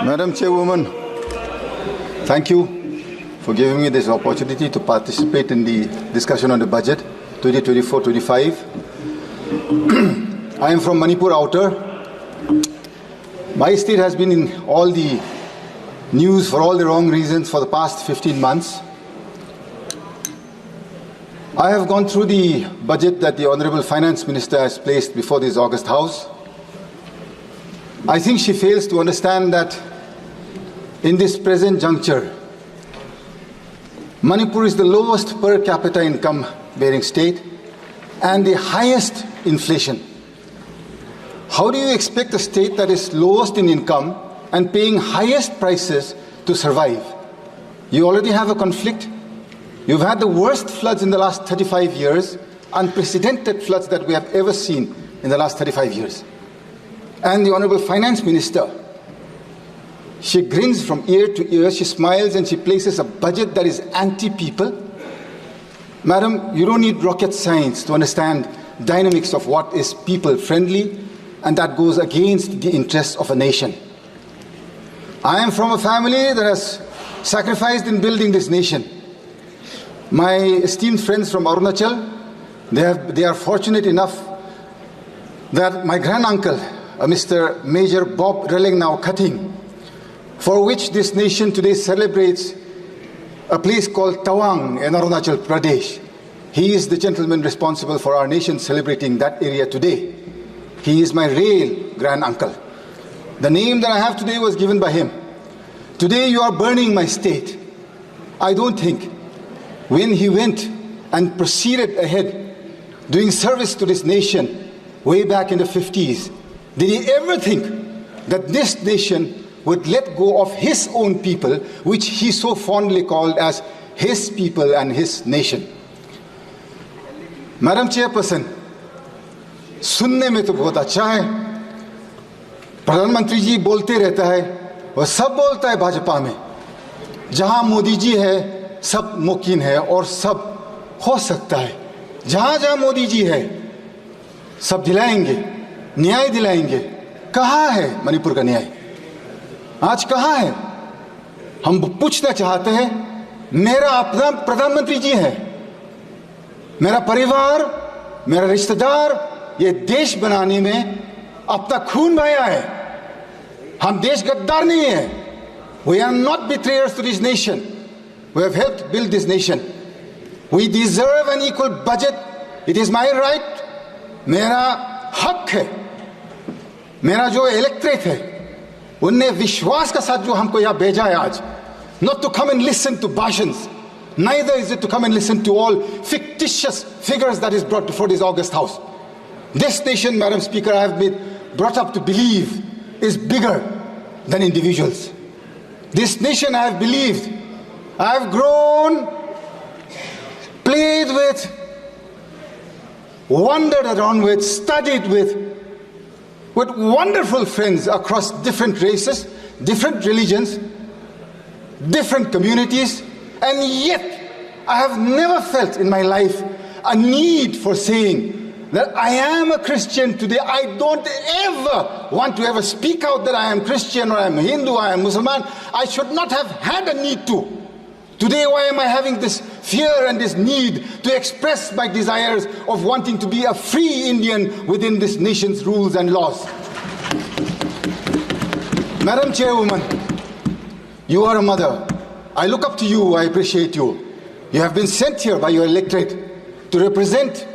Madam Chairwoman, thank you for giving me this opportunity to participate in the discussion on the budget 2024-25. I am from Manipur Outer. My state has been in all the news for all the wrong reasons for the past 15 months. I have gone through the budget that the Honorable Finance Minister has placed before this August House. I think she fails to understand that in this present juncture, Manipur is the lowest per capita income bearing state and the highest inflation. How do you expect a state that is lowest in income and paying highest prices to survive? You already have a conflict. You've had the worst floods in the last 35 years, unprecedented floods that we have ever seen in the last 35 years. And the Honorable Finance Minister, she grins from ear to ear, she smiles and she places a budget that is anti-people. Madam, you don't need rocket science to understand dynamics of what is people-friendly, and that goes against the interests of a nation. I am from a family that has sacrificed in building this nation. My esteemed friends from Arunachal, they are fortunate enough that my granduncle, Mr. Major Bob Relengnau Cutting, for which this nation today celebrates a place called Tawang in Arunachal Pradesh. He is the gentleman responsible for our nation celebrating that area today. He is my real granduncle. The name that I have today was given by him. Today you are burning my state. I don't think when he went and proceeded ahead doing service to this nation way back in the 50s, did he ever think that this nation would let go of his own people, which he so fondly called as his people and his nation? Madam Chairperson, सुनने में तो बहुत अच्छा है, प्रधानमंत्री जी बोलते रहता है, वह सब बोलता है भाजपा में, जहां मोदी जी है सब मुमकिन है और सब हो सकता है, जहां जहां मोदी जी है सब दिलाएंगे, न्याय दिलाएंगे. कहां है मणिपुर का न्याय? आज कहां है? हम पूछना चाहते हैं. मेरा अपना प्रधानमंत्री जी है, मेरा परिवार, मेरा रिश्तेदार ये देश बनाने में अपना खून बहाया है. हम देश गद्दार नहीं है. We are not betrayers to this nation. We have helped build this nation. We deserve an equal budget. It is my right. मेरा हक है. मेरा जो इलेक्ट्रेट है, उनने विश्वास के साथ जो हमको यहाँ भेजा है आज, not to come and listen to bhashans, neither is it to come and listen to all fictitious figures that is brought before this August House. This nation, Madam Speaker, I have been brought up to believe is bigger than individuals. This nation I have believed, I have grown, played with, wandered around with, studied with wonderful friends across different races, different religions, different communities, and yet I have never felt in my life a need for saying that I am a Christian today. I don't ever want to ever speak out that I am Christian or I am Hindu, I am Muslim. I should not have had a need to. Today, why am I having this fear and this need to express my desires of wanting to be a free Indian within this nation's rules and laws? Madam Chairwoman, you are a mother. I look up to you, I appreciate you. You have been sent here by your electorate to represent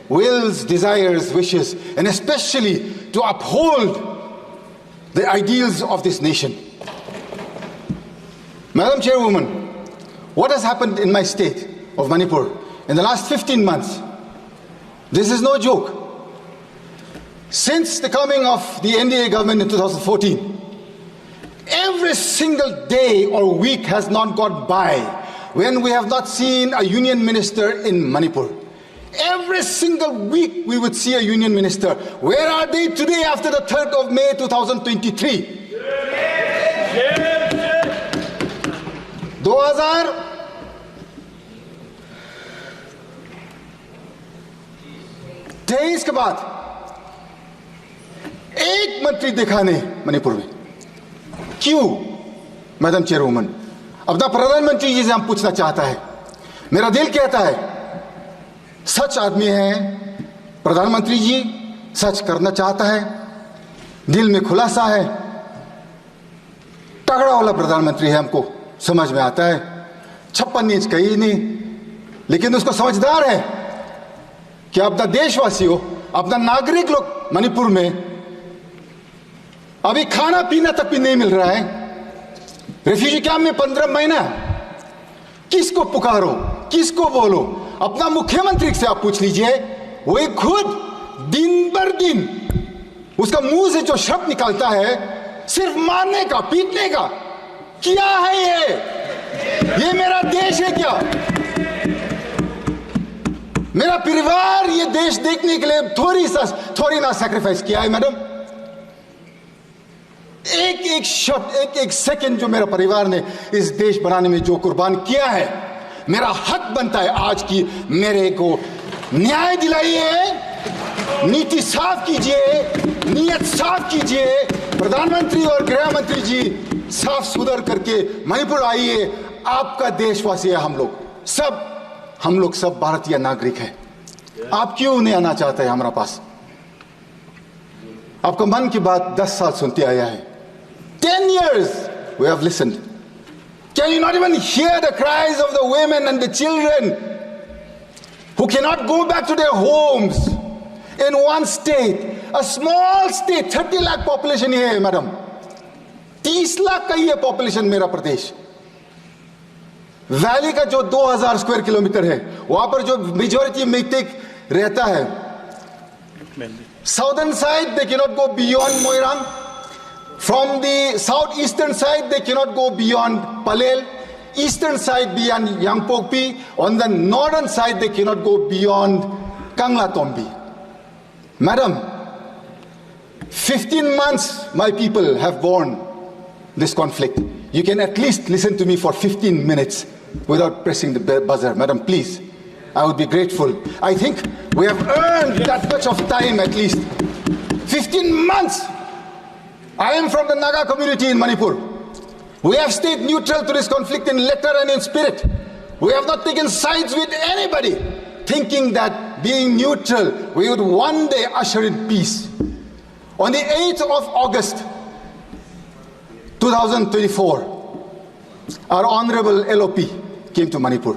wills, desires, wishes, and especially to uphold the ideals of this nation. Madam Chairwoman, what has happened in my state of Manipur in the last 15 months? This is no joke. Since the coming of the NDA government in 2014, every single day or week has not gone by when we have not seen a union minister in Manipur. Every single week we would see a union minister. Where are they today after the 3rd of May 2023? 2023 के बाद एक मंत्री देखा नहीं मणिपुर में. क्यों madam चेयरवुमन? अपना प्रधानमंत्री जी से हम पूछना चाहता है। मेरा दिल कहता है सच आदमी है प्रधानमंत्री जी, सच करना चाहता है, दिल में खुलासा है, तगड़ा वाला प्रधानमंत्री है, हमको समझ में आता है। 56 इंच कहीं नहीं, लेकिन उसको समझदार है कि अपना देशवासी हो, अपना नागरिक लोग मणिपुर में अभी खाना पीना तक भी नहीं मिल रहा है। रेफ्यूजी कैंप में 15 महीना, किसको पुकारो, किसको बोलो? अपना मुख्यमंत्री से आप पूछ लीजिए, वही खुद दिन भर दिन उसका मुंह से जो शब्द निकलता है सिर्फ मारने का, पीटने का। क्या है ये मेरा देश है क्या? मेरा परिवार ये देश देखने के लिए थोड़ी ना सैक्रिफाइस किया है मैडम। एक शब्द, एक सेकंड जो मेरा परिवार ने इस देश बनाने में जो कुर्बान किया है, मेरा हक बनता है आज की मेरे को न्याय दिलाइए, नीति साफ कीजिए, नीयत साफ कीजिए। प्रधानमंत्री और गृह मंत्री जी साफ सुधर करके मणिपुर आइए। आपका देशवासी है हम लोग सब भारतीय नागरिक हैं। आप क्यों नहीं आना चाहते हैं हमारा पास? आपका मन की बात 10 साल सुनते आया है। 10 years we have listened. Can you not even hear the cries of the women and the children who cannot go back to their homes in one state, a small state, 30 lakh population है madam, 30 lakh का ही है population मेरा प्रदेश। Valley का जो 2000 square kilometre है, वहां पर जो मेजॉरिटी मेइतेई रहता है, southern side they cannot go beyond Moirang, from the south eastern side they cannot go beyond Palel, eastern side beyond Yangpokpi, on the northern side they cannot go beyond Kanglatombi. Madam, 15 months my people have borne this conflict. You can at least listen to me for 15 minutes without pressing the buzzer. Madam, please. I would be grateful. I think we have earned that much of time at least. 15 months. I am from the Naga community in Manipur. We have stayed neutral to this conflict in letter and in spirit. We have not taken sides with anybody, thinking that being neutral, we would one day usher in peace. On the 8th of August, 2024, our Honorable LOP came to Manipur.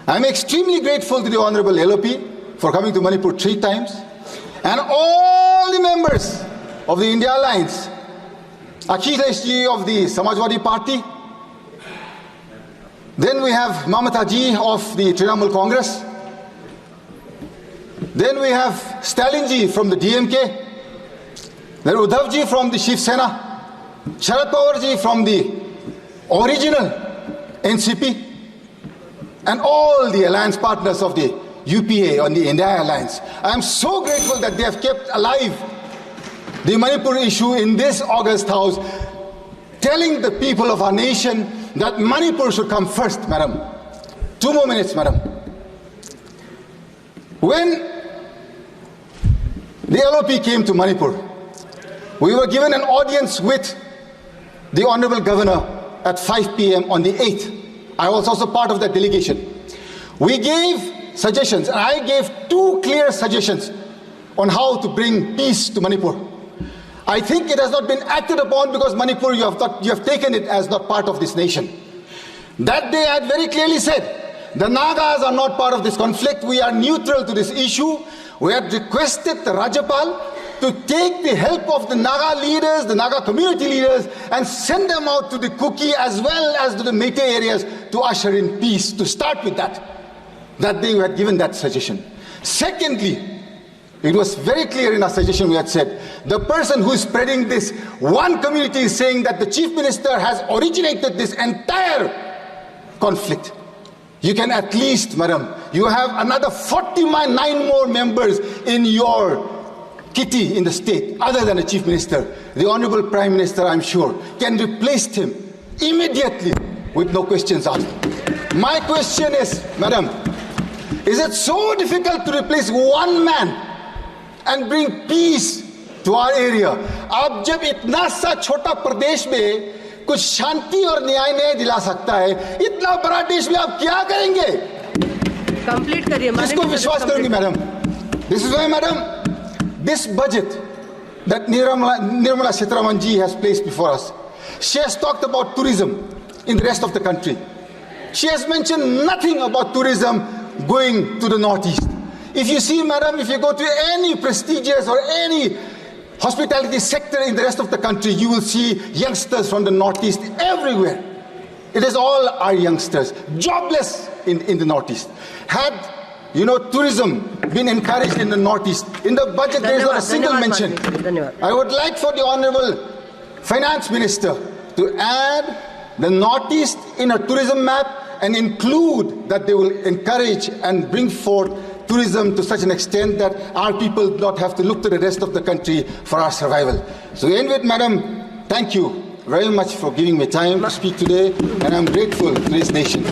I am extremely grateful to the Honorable LOP for coming to Manipur 3 times, and all the members of the India Alliance, Akhilesh ji of the Samajwadi Party, then we have Mamata ji of the Trinamool Congress, then we have Stalin ji from the DMK, then Uddhav ji from the Shiv Sena, Sharad Pawar ji from the original NCP, and all the alliance partners of the UPA on the India Alliance. I am so grateful that they have kept alive the Manipur issue in this August House, telling the people of our nation that Manipur should come first, madam. 2 more minutes, madam. When the LOP came to Manipur, we were given an audience with the Honorable Governor at 5 p.m. on the 8th. I was also part of that delegation. We gave suggestions, and I gave 2 clear suggestions on how to bring peace to Manipur. I think it has not been acted upon because Manipur, you have taken it as not part of this nation. That day I had very clearly said, the Nagas are not part of this conflict. We are neutral to this issue. We had requested the Rajapal to take the help of the Naga leaders, the Naga community leaders, and send them out to the Kuki as well as to the Meitei areas to usher in peace, to start with that. That day we had given that suggestion. Secondly, it was very clear in our suggestion we had said, the person who is spreading this, one community is saying that the Chief Minister has originated this entire conflict. You can at least, madam, you have another 49 more members in your kitty in the state, other than the Chief Minister. The Honorable Prime Minister, I'm sure, can replace him immediately with no questions asked. My question is, madam, is it so difficult to replace one man and bring peace to our area. अब जब इतना सा छोटा प्रदेश में कुछ शांति और न्याय नहीं दिला सकता है, इतना बड़ा देश में आप क्या करेंगे? कंप्लीट करिए। किसको विश्वास करूंगी madam? This is why, madam, this budget that Nirmala Sitharaman ji has placed before us, she has talked about tourism in the rest of the country. She has mentioned nothing about tourism going to the northeast. If you see, madam, if you go to any prestigious or any hospitality sector in the rest of the country, you will see youngsters from the northeast everywhere. It is all our youngsters, jobless in the northeast. Had, tourism been encouraged in the northeast, in the budget there is not a single mention. I would like for the Honorable Finance Minister to add the northeast in a tourism map and include that they will encourage and bring forth tourism to such an extent that our people do not have to look to the rest of the country for our survival. So to end with, madam, thank you very much for giving me time to speak today, and I'm grateful to this nation.